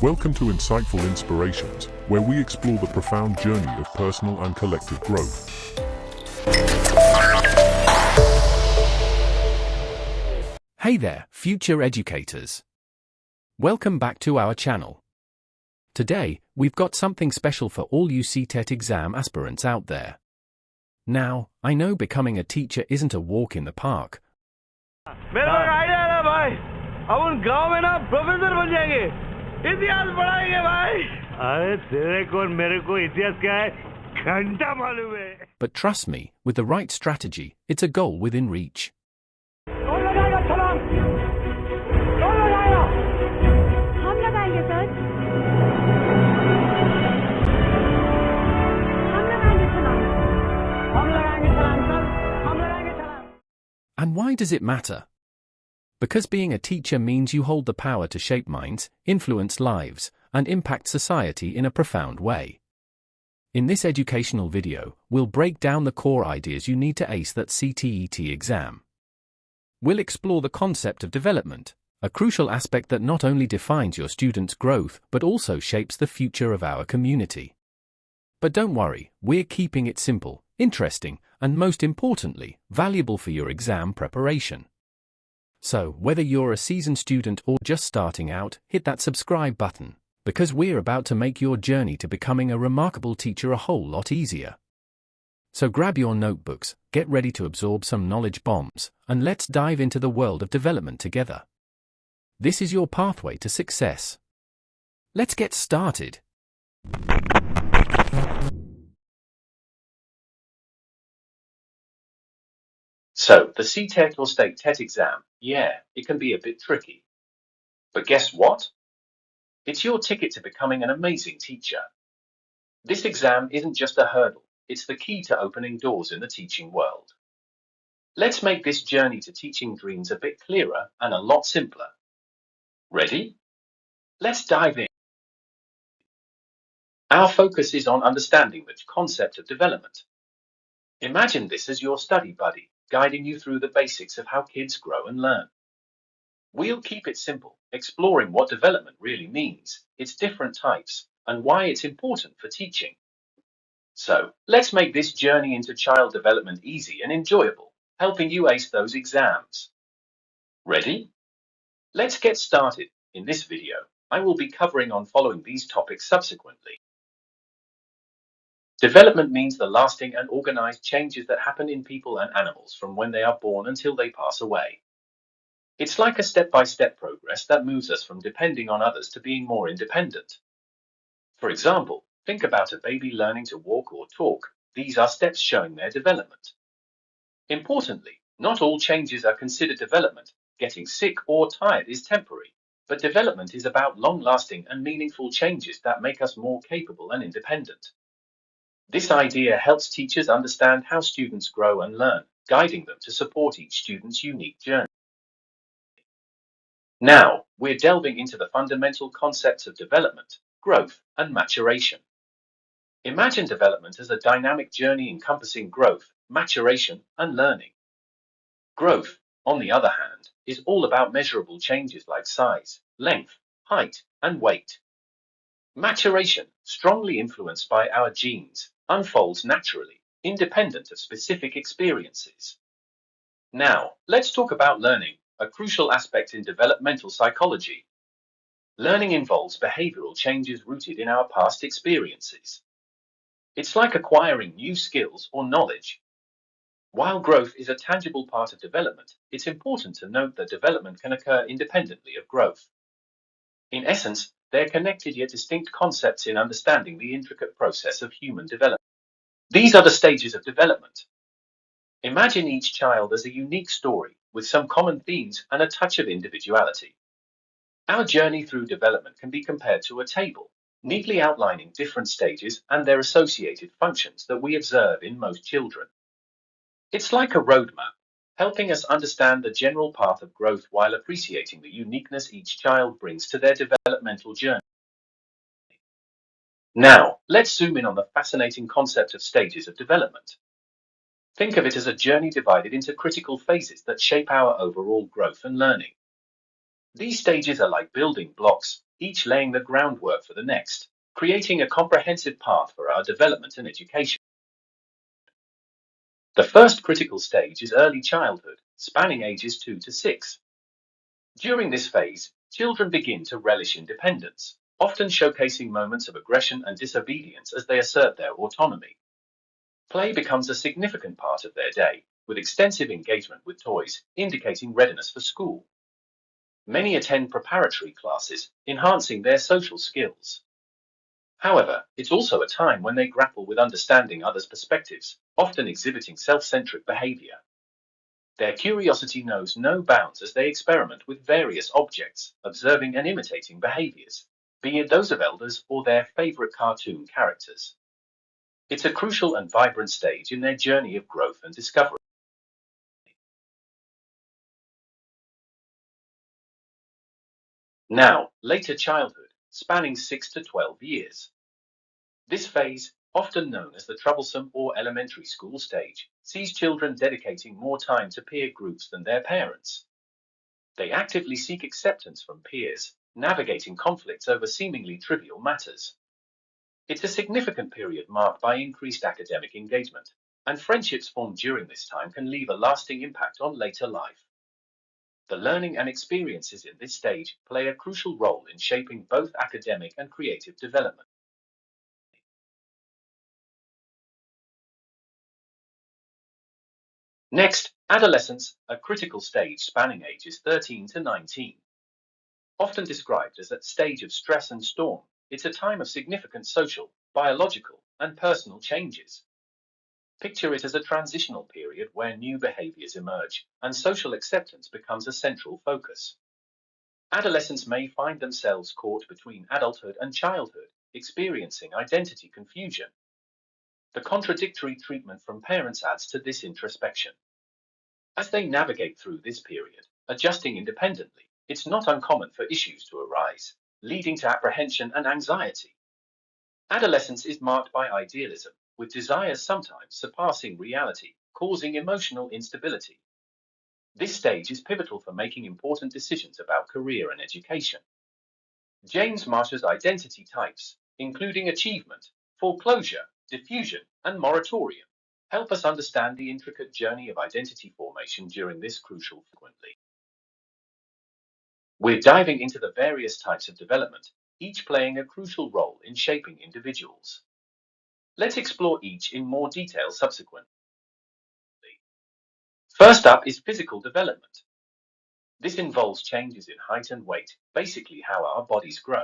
Welcome to Insightful Inspirations, where we explore the profound journey of personal and collective growth. Hey there, future educators. Welcome back to our channel. Today, we've got something special for all you CTET exam aspirants out there. Now, I know becoming a teacher isn't a walk in the park. मेरे को idea है भाई, अब उन गांव में ना professor बन जाएंगे, इतिहास पढ़ाएंगे भाई। अरे तेरे को और मेरे को इतिहास क्या है, घंटा मालूम है। But trust me, with the right strategy, it's a goal within reach. कौन लगाएगा छलांग? कौन लगाएगा? हम लगाएंगे सर। हम लगाएंगे छलांग। हम लगाएंगे छलांग सर, हम लगाएंगे छलांग। And why does it matter? Because being a teacher means you hold the power to shape minds, influence lives, and impact society in a profound way. In this educational video, we'll break down the core ideas you need to ace that CTET exam. We'll explore the concept of development, a crucial aspect that not only defines your students' growth but also shapes the future of our community. But don't worry, we're keeping it simple, interesting, and most importantly, valuable for your exam preparation. So, whether you're a seasoned student or just starting out, hit that subscribe button, because we're about to make your journey to becoming a remarkable teacher a whole lot easier. So grab your notebooks, get ready to absorb some knowledge bombs, and let's dive into the world of development together. This is your pathway to success. Let's get started. So, the CTET or state TET exam, yeah, it can be a bit tricky. But guess what? It's your ticket to becoming an amazing teacher. This exam isn't just a hurdle, it's the key to opening doors in the teaching world. Let's make this journey to teaching dreams a bit clearer and a lot simpler. Ready? Let's dive in. Our focus is on understanding the concept of development. Imagine this as your study buddy, guiding you through the basics of how kids grow and learn. We'll keep it simple, exploring what development really means, its different types, and why it's important for teaching. So, let's make this journey into child development easy and enjoyable, helping you ace those exams. Ready? Let's get started. In this video, I will be covering on following these topics subsequently. Development means the lasting and organized changes that happen in people and animals from when they are born until they pass away. It's like a step-by-step progress that moves us from depending on others to being more independent. For example, think about a baby learning to walk or talk. These are steps showing their development. Importantly, not all changes are considered development. Getting sick or tired is temporary, but development is about long-lasting and meaningful changes that make us more capable and independent. This idea helps teachers understand how students grow and learn, guiding them to support each student's unique journey. Now, we're delving into the fundamental concepts of development, growth, and maturation. Imagine development as a dynamic journey encompassing growth, maturation, and learning. Growth, on the other hand, is all about measurable changes like size, length, height, and weight. Maturation, strongly influenced by our genes, unfolds naturally, independent of specific experiences. Now, let's talk about learning, a crucial aspect in developmental psychology. Learning involves behavioral changes rooted in our past experiences. It's like acquiring new skills or knowledge. While growth is a tangible part of development, it's important to note that development can occur independently of growth. In essence, they're connected yet distinct concepts in understanding the intricate process of human development. These are the stages of development. Imagine each child as a unique story with some common themes and a touch of individuality. Our journey through development can be compared to a table, neatly outlining different stages and their associated functions that we observe in most children. It's like a roadmap, helping us understand the general path of growth while appreciating the uniqueness each child brings to their developmental journey. Now, let's zoom in on the fascinating concept of stages of development. Think of it as a journey divided into critical phases that shape our overall growth and learning. These stages are like building blocks, each laying the groundwork for the next, creating a comprehensive path for our development and education. The first critical stage is early childhood, spanning ages 2 to 6. During this phase, children begin to relish independence, often showcasing moments of aggression and disobedience as they assert their autonomy. Play becomes a significant part of their day, with extensive engagement with toys, indicating readiness for school. Many attend preparatory classes, enhancing their social skills. However, it's also a time when they grapple with understanding others' perspectives, often exhibiting self-centric behavior. Their curiosity knows no bounds as they experiment with various objects, observing and imitating behaviors, be it those of elders or their favorite cartoon characters. It's a crucial and vibrant stage in their journey of growth and discovery. Now, later childhood, spanning 6 to 12 years. This phase, often known as the troublesome or elementary school stage, sees children dedicating more time to peer groups than their parents. They actively seek acceptance from peers, navigating conflicts over seemingly trivial matters. It's a significant period marked by increased academic engagement, and friendships formed during this time can leave a lasting impact on later life. The learning and experiences in this stage play a crucial role in shaping both academic and creative development. Next, adolescence, a critical stage spanning ages 13 to 19. Often described as a stage of stress and storm, it's a time of significant social, biological, and personal changes. Picture it as a transitional period where new behaviors emerge and social acceptance becomes a central focus. Adolescents may find themselves caught between adulthood and childhood, experiencing identity confusion. The contradictory treatment from parents adds to this introspection. As they navigate through this period, adjusting independently, it's not uncommon for issues to arise, leading to apprehension and anxiety. Adolescence is marked by idealism, with desires sometimes surpassing reality, causing emotional instability. This stage is pivotal for making important decisions about career and education. James Marsh's identity types, including achievement, foreclosure, diffusion, and moratorium, help us understand the intricate journey of identity formation during this crucial frequently. We're diving into the various types of development, each playing a crucial role in shaping individuals. Let's explore each in more detail subsequently. First up is physical development. This involves changes in height and weight, basically how our bodies grow.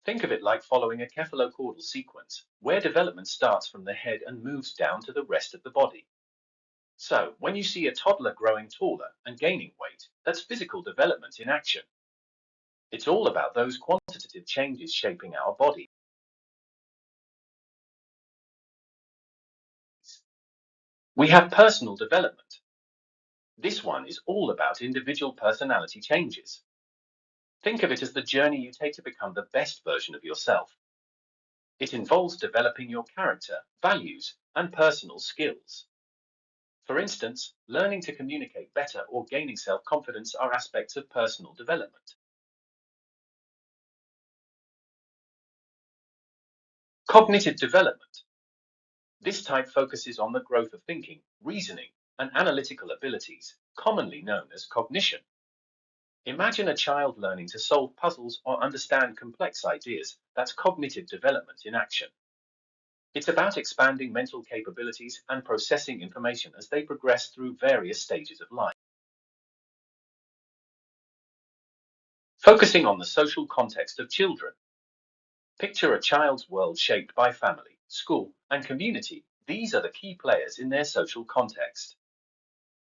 Think of it like following a cephalocaudal sequence, where development starts from the head and moves down to the rest of the body. So, when you see a toddler growing taller and gaining weight, that's physical development in action. It's all about those quantitative changes shaping our body. We have personal development. This one is all about individual personality changes. Think of it as the journey you take to become the best version of yourself. It involves developing your character, values, and personal skills. For instance, learning to communicate better or gaining self-confidence are aspects of personal development. Cognitive development. This type focuses on the growth of thinking, reasoning, and analytical abilities, commonly known as cognition. Imagine a child learning to solve puzzles or understand complex ideas. That's cognitive development in action. It's about expanding mental capabilities and processing information as they progress through various stages of life. Focusing on the social context of children. Picture a child's world shaped by family, school, and community. These are the key players in their social context.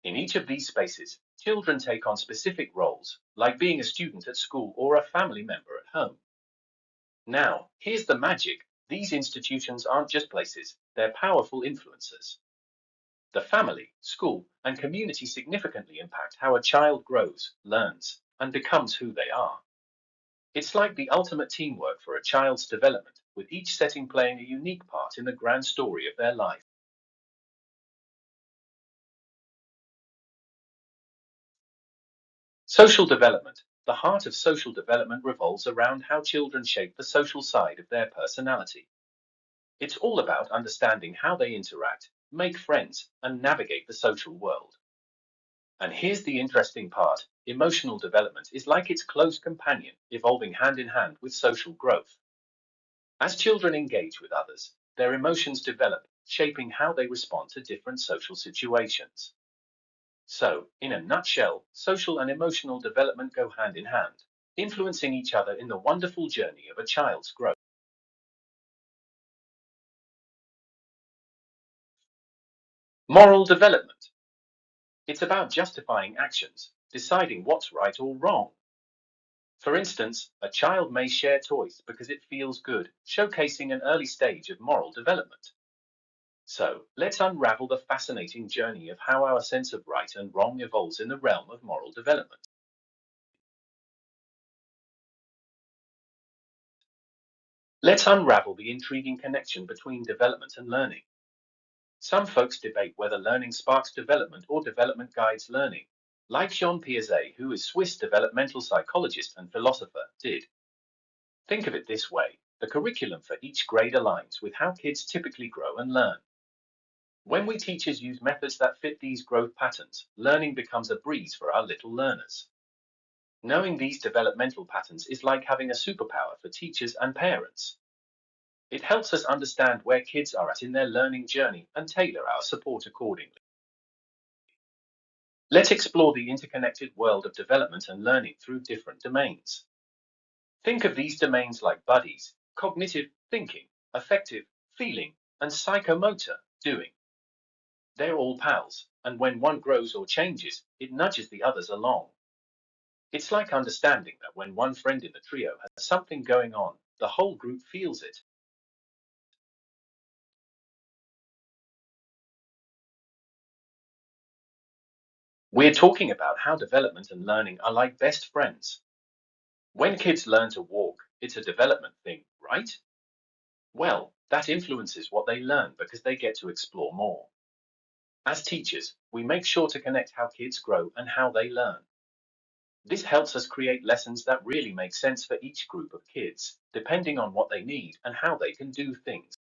In each of these spaces, children take on specific roles, like being a student at school or a family member at home. Now, here's the magic. These institutions aren't just places, they're powerful influencers. The family, school, and community significantly impact how a child grows, learns, and becomes who they are. It's like the ultimate teamwork for a child's development, with each setting playing a unique part in the grand story of their life. Social development, the heart of social development revolves around how children shape the social side of their personality. It's all about understanding how they interact, make friends, and navigate the social world. And here's the interesting part: emotional development is like its close companion, evolving hand in hand with social growth. As children engage with others, their emotions develop, shaping how they respond to different social situations. So, in a nutshell, social and emotional development go hand in hand, influencing each other in the wonderful journey of a child's growth. Moral development. It's about justifying actions, deciding what's right or wrong. For instance, a child may share toys because it feels good, showcasing an early stage of moral development. So, let's unravel the fascinating journey of how our sense of right and wrong evolves in the realm of moral development. Let's unravel the intriguing connection between development and learning. Some folks debate whether learning sparks development or development guides learning, like Jean Piaget, who is Swiss developmental psychologist and philosopher, did. Think of it this way: the curriculum for each grade aligns with how kids typically grow and learn. When we teachers use methods that fit these growth patterns, learning becomes a breeze for our little learners. Knowing these developmental patterns is like having a superpower for teachers and parents. It helps us understand where kids are at in their learning journey and tailor our support accordingly. Let's explore the interconnected world of development and learning through different domains. Think of these domains like buddies: cognitive, thinking; affective, feeling; and psychomotor, doing. They're all pals, and when one grows or changes, it nudges the others along. It's like understanding that when one friend in the trio has something going on, the whole group feels it. We're talking about how development and learning are like best friends. When kids learn to walk, it's a development thing, right? Well, that influences what they learn because they get to explore more. As teachers, we make sure to connect how kids grow and how they learn. This helps us create lessons that really make sense for each group of kids, depending on what they need and how they can do things.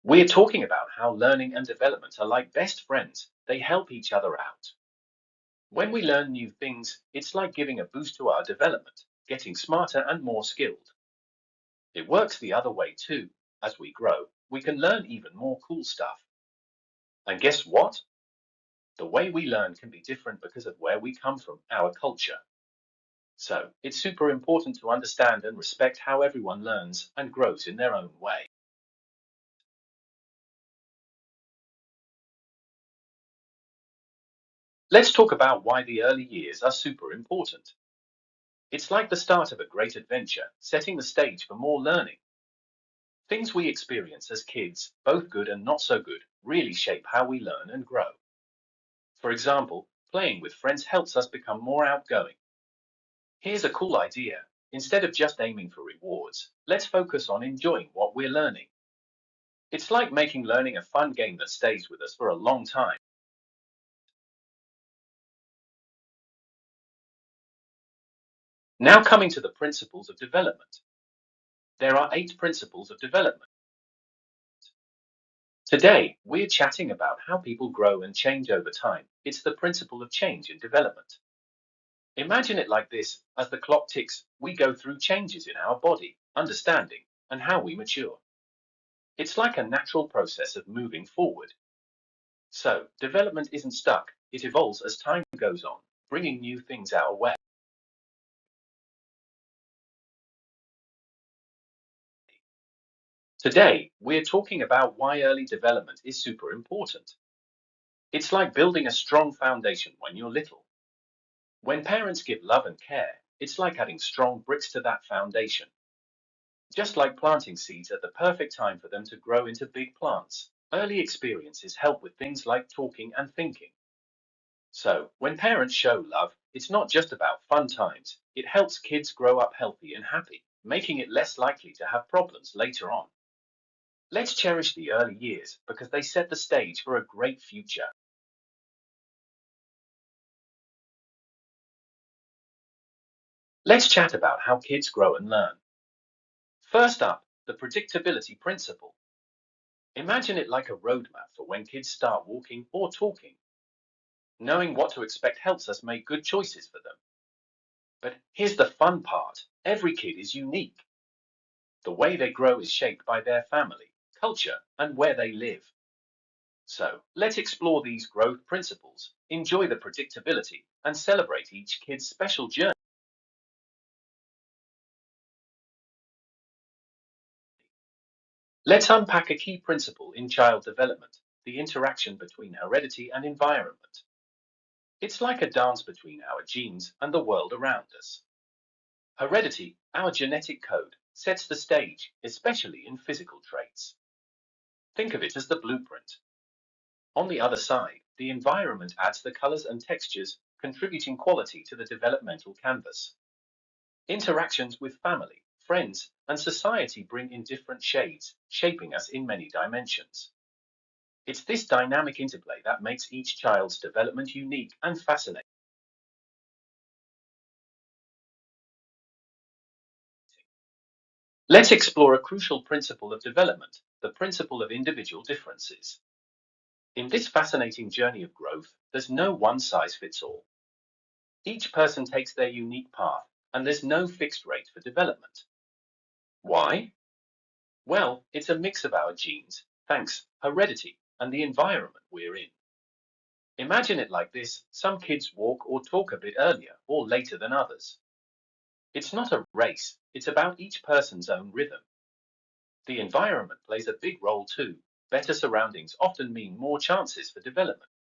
We're talking about how learning and development are like best friends. They help each other out. When we learn new things, it's like giving a boost to our development, getting smarter and more skilled. It works the other way too. As we grow, we can learn even more cool stuff. And guess what? The way we learn can be different because of where we come from, our culture. So, it's super important to understand and respect how everyone learns and grows in their own way. Let's talk about why the early years are super important. It's like the start of a great adventure, setting the stage for more learning. Things we experience as kids, both good and not so good, really shape how we learn and grow. For example, playing with friends helps us become more outgoing. Here's a cool idea: instead of just aiming for rewards, let's focus on enjoying what we're learning. It's like making learning a fun game that stays with us for a long time. Now, coming to the principles of development. There are 8 principles of development. Today, we're chatting about how people grow and change over time. It's the principle of change in development. Imagine it like this: as the clock ticks, we go through changes in our body, understanding, and how we mature. It's like a natural process of moving forward. So, development isn't stuck, it evolves as time goes on, bringing new things our way. Today, we're talking about why early development is super important. It's like building a strong foundation when you're little. When parents give love and care, it's like adding strong bricks to that foundation. Just like planting seeds at the perfect time for them to grow into big plants, early experiences help with things like talking and thinking. So, when parents show love, it's not just about fun times, it helps kids grow up healthy and happy, making it less likely to have problems later on. Let's cherish the early years because they set the stage for a great future. Let's chat about how kids grow and learn. First up, the predictability principle. Imagine it like a roadmap for when kids start walking or talking. Knowing what to expect helps us make good choices for them. But here's the fun part. Every kid is unique. The way they grow is shaped by their family, culture, and where they live. So let's explore these growth principles, enjoy the predictability, and celebrate each kid's special journey. Let's unpack a key principle in child development, the interaction between heredity and environment. It's like a dance between our genes and the world around us. Heredity, our genetic code, sets the stage, especially in physical traits. Think of it as the blueprint. On the other side, the environment adds the colors and textures, contributing quality to the developmental canvas. Interactions with family, friends, and society bring in different shades, shaping us in many dimensions. It's this dynamic interplay that makes each child's development unique and fascinating. Let's explore a crucial principle of development, the principle of individual differences. In this fascinating journey of growth, there's no one size fits all. Each person takes their unique path, and there's no fixed rate for development. Why? Well, it's a mix of our genes, thanks, heredity, and the environment we're in. Imagine it like this, some kids walk or talk a bit earlier or later than others. It's not a race, it's about each person's own rhythm. The environment plays a big role too. Better surroundings often mean more chances for development.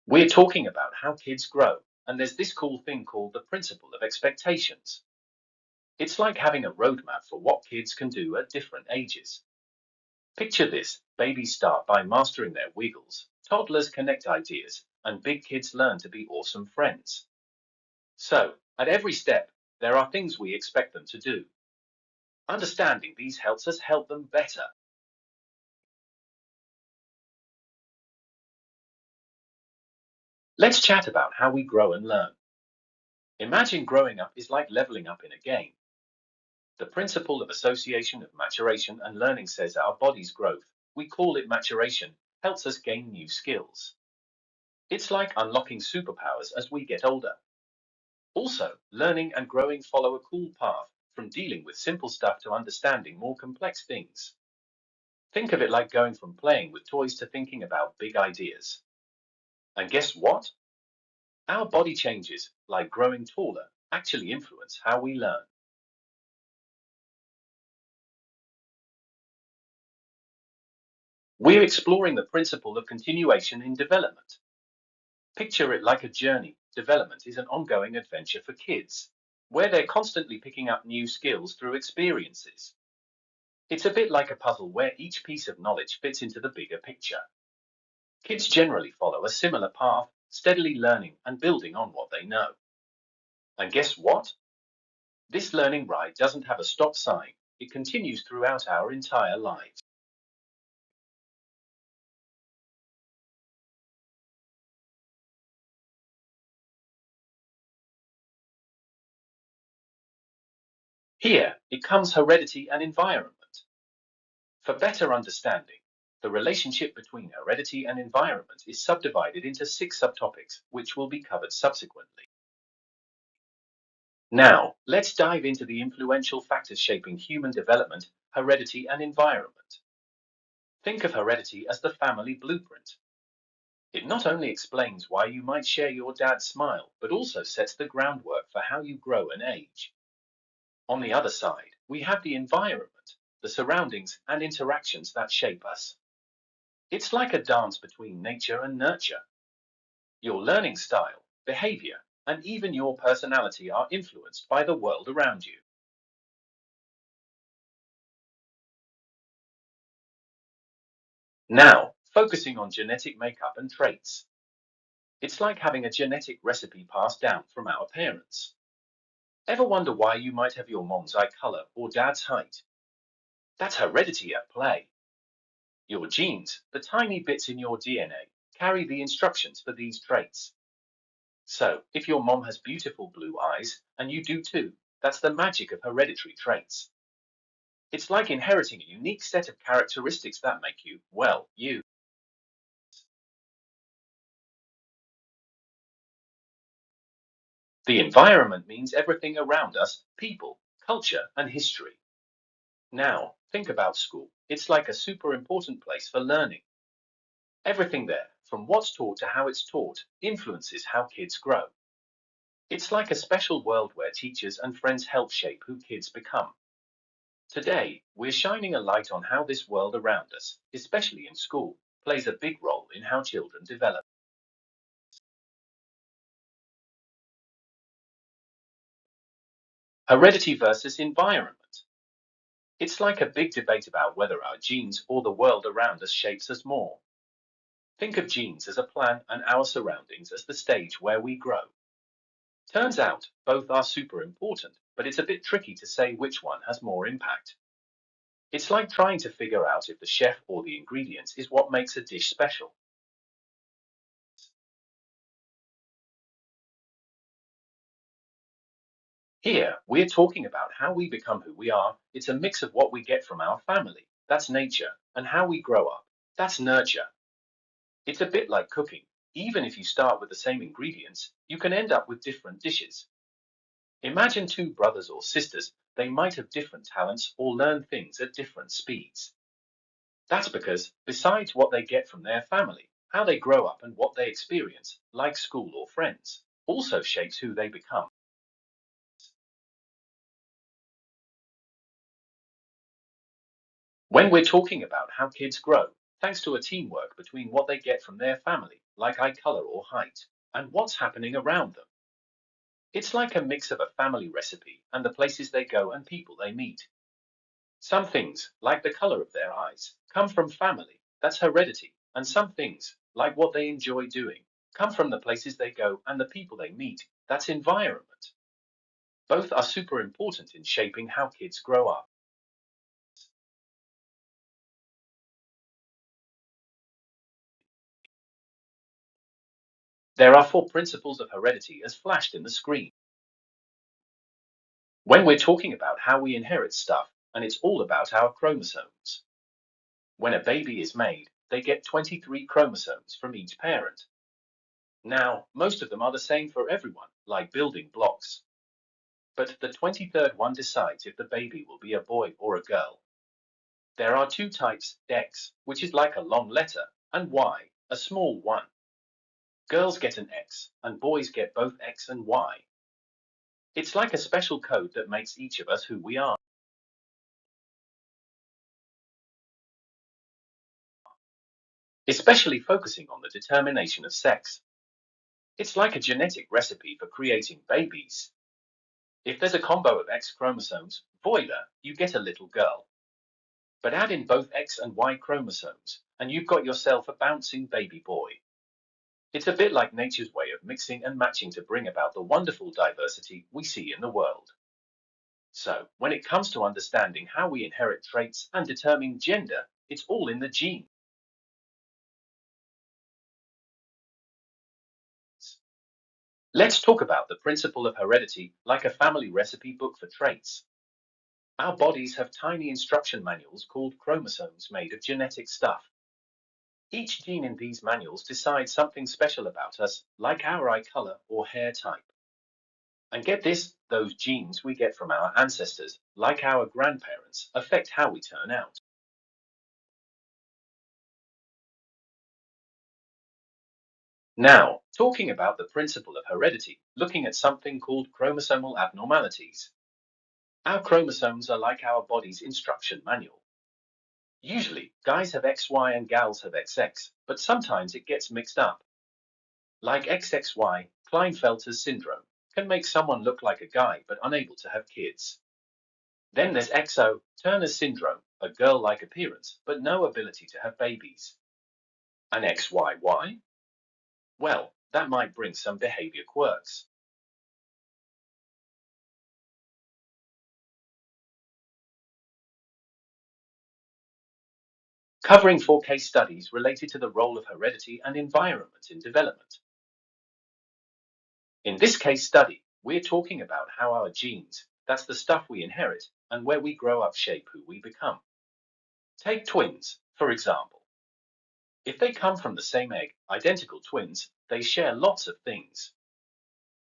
We're talking about how kids grow, and there's this cool thing called the principle of expectations. It's like having a roadmap for what kids can do at different ages. Picture this, babies start by mastering their wiggles, toddlers connect ideas, and big kids learn to be awesome friends. So, at every step, there are things we expect them to do. Understanding these helps us help them better. Let's chat about how we grow and learn. Imagine growing up is like leveling up in a game. The principle of association of maturation and learning says our body's growth, we call it maturation, helps us gain new skills. It's like unlocking superpowers as we get older. Also, learning and growing follow a cool path from dealing with simple stuff to understanding more complex things. Think of it like going from playing with toys to thinking about big ideas. And guess what? Our body changes, like growing taller, actually influence how we learn. We're exploring the principle of continuation in development. Picture it like a journey. Development is an ongoing adventure for kids, where they're constantly picking up new skills through experiences. It's a bit like a puzzle where each piece of knowledge fits into the bigger picture. Kids generally follow a similar path, steadily learning and building on what they know. And guess what? This learning ride doesn't have a stop sign. It continues throughout our entire lives. Here, it comes heredity and environment. For better understanding, the relationship between heredity and environment is subdivided into 6 subtopics, which will be covered subsequently. Now, let's dive into the influential factors shaping human development, heredity and environment. Think of heredity as the family blueprint. It not only explains why you might share your dad's smile, but also sets the groundwork for how you grow and age. On the other side, we have the environment, the surroundings and interactions that shape us. It's like a dance between nature and nurture. Your learning style, behavior, and even your personality are influenced by the world around you. Now, focusing on genetic makeup and traits. It's like having a genetic recipe passed down from our parents. Ever wonder why you might have your mom's eye color or dad's height? That's heredity at play. Your genes, the tiny bits in your DNA, carry the instructions for these traits. So, if your mom has beautiful blue eyes, and you do too, that's the magic of hereditary traits. It's like inheriting a unique set of characteristics that make you, well, you. The environment means everything around us, people, culture, and history. Now, think about school. It's like a super important place for learning. Everything there, from what's taught to how it's taught, influences how kids grow. It's like a special world where teachers and friends help shape who kids become. Today, we're shining a light on how this world around us, especially in school, plays a big role in how children develop. Heredity versus environment. It's like a big debate about whether our genes or the world around us shapes us more. Think of genes as a plan and our surroundings as the stage where we grow. Turns out, both are super important, but it's a bit tricky to say which one has more impact. It's like trying to figure out if the chef or the ingredients is what makes a dish special. Here, we're talking about how we become who we are. It's a mix of what we get from our family, that's nature, and how we grow up, that's nurture. It's a bit like cooking. Even if you start with the same ingredients, you can end up with different dishes. Imagine two brothers or sisters, they might have different talents or learn things at different speeds. That's because, besides what they get from their family, how they grow up and what they experience, like school or friends, also shapes who they become. When we're talking about how kids grow, thanks to a teamwork between what they get from their family, like eye color or height, and what's happening around them. It's like a mix of a family recipe and the places they go and people they meet. Some things, like the color of their eyes, come from family, that's heredity, and some things, like what they enjoy doing, come from the places they go and the people they meet, that's environment. Both are super important in shaping how kids grow up. There are four principles of heredity as flashed in the screen. When we're talking about how we inherit stuff, and it's all about our chromosomes. When a baby is made, they get 23 chromosomes from each parent. Now, most of them are the same for everyone, like building blocks. But the 23rd one decides if the baby will be a boy or a girl. There are two types, X, which is like a long letter, and Y, a small one. Girls get an X, and boys get both X and Y. It's like a special code that makes each of us who we are. Especially focusing on the determination of sex. It's like a genetic recipe for creating babies. If there's a combo of X chromosomes, voila, you get a little girl. But add in both X and Y chromosomes, and you've got yourself a bouncing baby boy. It's a bit like nature's way of mixing and matching to bring about the wonderful diversity we see in the world. So, when it comes to understanding how we inherit traits and determine gender, it's all in the genes. Let's talk about the principle of heredity like a family recipe book for traits. Our bodies have tiny instruction manuals called chromosomes made of genetic stuff. Each gene in these manuals decides something special about us, like our eye color or hair type. And get this, those genes we get from our ancestors, like our grandparents, affect how we turn out. Now, talking about the principle of heredity, looking at something called chromosomal abnormalities. Our chromosomes are like our body's instruction manual. Usually, guys have XY and gals have XX, but sometimes it gets mixed up. Like XXY, Klinefelter's syndrome, can make someone look like a guy but unable to have kids. Then there's XO, Turner's syndrome, a girl-like appearance but no ability to have babies. And XYY? Well, that might bring some behavior quirks. covering 4 case studies related to the role of heredity and environment in development. In this case study, we're talking about how our genes, that's the stuff we inherit, and where we grow up shape who we become. Take twins, for example. If they come from the same egg, identical twins, they share lots of things.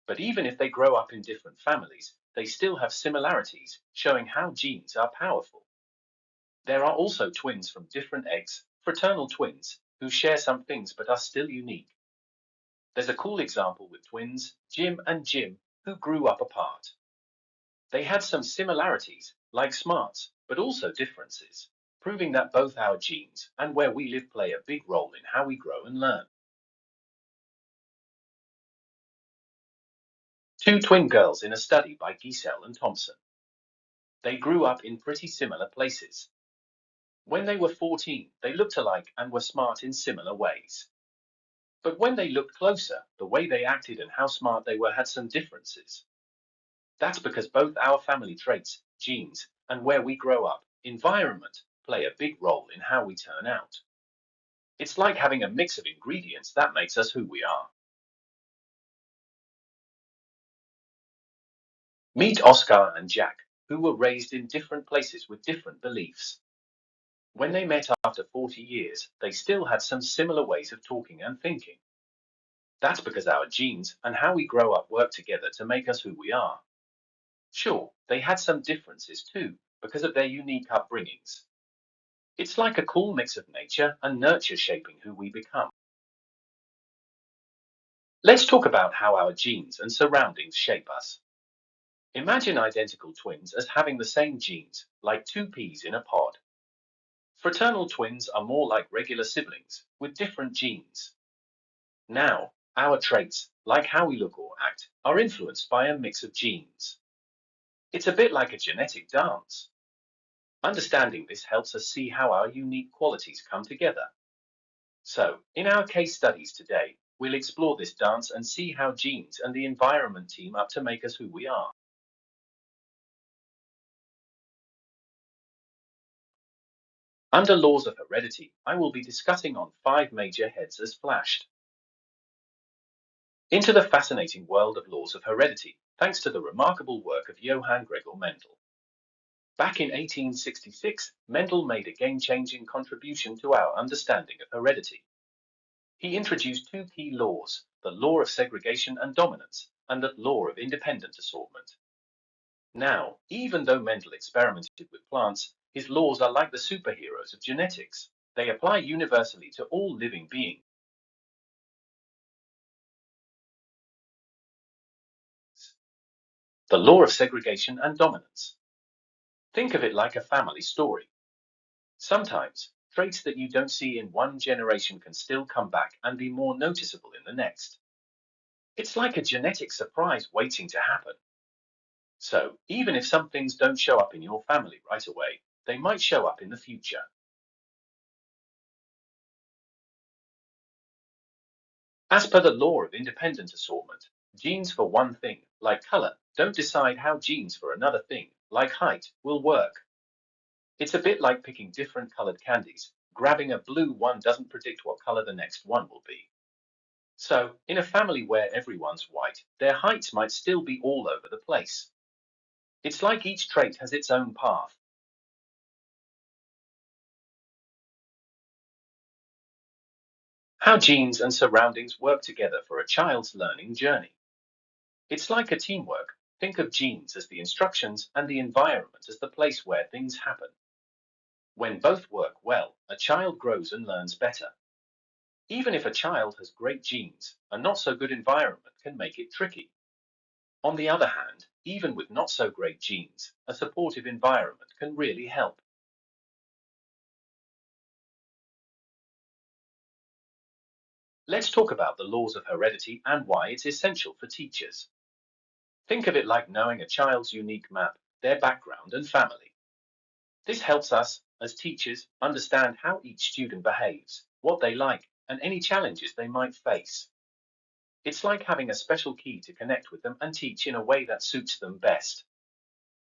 But even if they grow up in different families, they still have similarities, showing how genes are powerful. There are also twins from different eggs, fraternal twins, who share some things but are still unique. There's a cool example with twins, Jim and Jim, who grew up apart. They had some similarities, like smarts, but also differences, proving that both our genes and where we live play a big role in how we grow and learn. 2 twin girls in a study by Giesel and Thompson. They grew up in pretty similar places. When they were 14, they looked alike and were smart in similar ways. But when they looked closer, the way they acted and how smart they were had some differences. That's because both our family traits, genes, and where we grow up, environment, play a big role in how we turn out. It's like having a mix of ingredients that makes us who we are. Meet Oscar and Jack, who were raised in different places with different beliefs. When they met after 40 years, they still had some similar ways of talking and thinking. That's because our genes and how we grow up work together to make us who we are. Sure, they had some differences too, because of their unique upbringings. It's like a cool mix of nature and nurture shaping who we become. Let's talk about how our genes and surroundings shape us. Imagine identical twins as having the same genes, like 2 peas in a pod. Fraternal twins are more like regular siblings, with different genes. Now, our traits, like how we look or act, are influenced by a mix of genes. It's a bit like a genetic dance. Understanding this helps us see how our unique qualities come together. So, in our case studies today, we'll explore this dance and see how genes and the environment team up to make us who we are. Under laws of heredity, I will be discussing on 5 major heads as flashed. Into the fascinating world of laws of heredity, thanks to the remarkable work of Johann Gregor Mendel. Back in 1866, Mendel made a game-changing contribution to our understanding of heredity. He introduced 2 key laws, the law of segregation and dominance, and the law of independent assortment. Now, even though Mendel experimented with plants, his laws are like the superheroes of genetics. They apply universally to all living beings. The law of segregation and dominance. Think of it like a family story. Sometimes, traits that you don't see in one generation can still come back and be more noticeable in the next. It's like a genetic surprise waiting to happen. So, even if some things don't show up in your family right away, they might show up in the future. As per the law of independent assortment, genes for one thing, like color, don't decide how genes for another thing, like height, will work. It's a bit like picking different colored candies. Grabbing a blue one doesn't predict what color the next one will be. So, in a family where everyone's white, their heights might still be all over the place. It's like each trait has its own path. How genes and surroundings work together for a child's learning journey. It's like a teamwork. Think of genes as the instructions and the environment as the place where things happen. When both work well, a child grows and learns better. Even if a child has great genes, a not so good environment can make it tricky. On the other hand, even with not so great genes, a supportive environment can really help. Let's talk about the laws of heredity and why it's essential for teachers. Think of it like knowing a child's unique map, their background and family. This helps us, as teachers, understand how each student behaves, what they like, and any challenges they might face. It's like having a special key to connect with them and teach in a way that suits them best.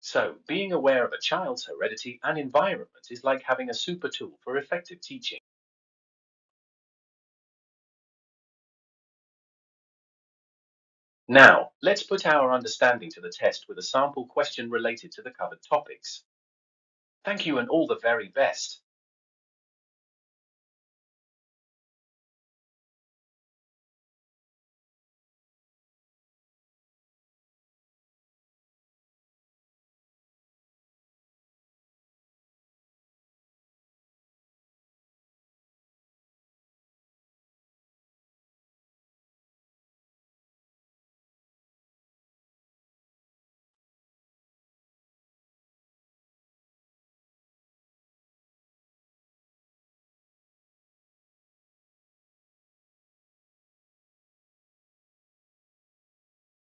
So, being aware of a child's heredity and environment is like having a super tool for effective teaching. Now, let's put our understanding to the test with a sample question related to the covered topics. Thank you and all the very best.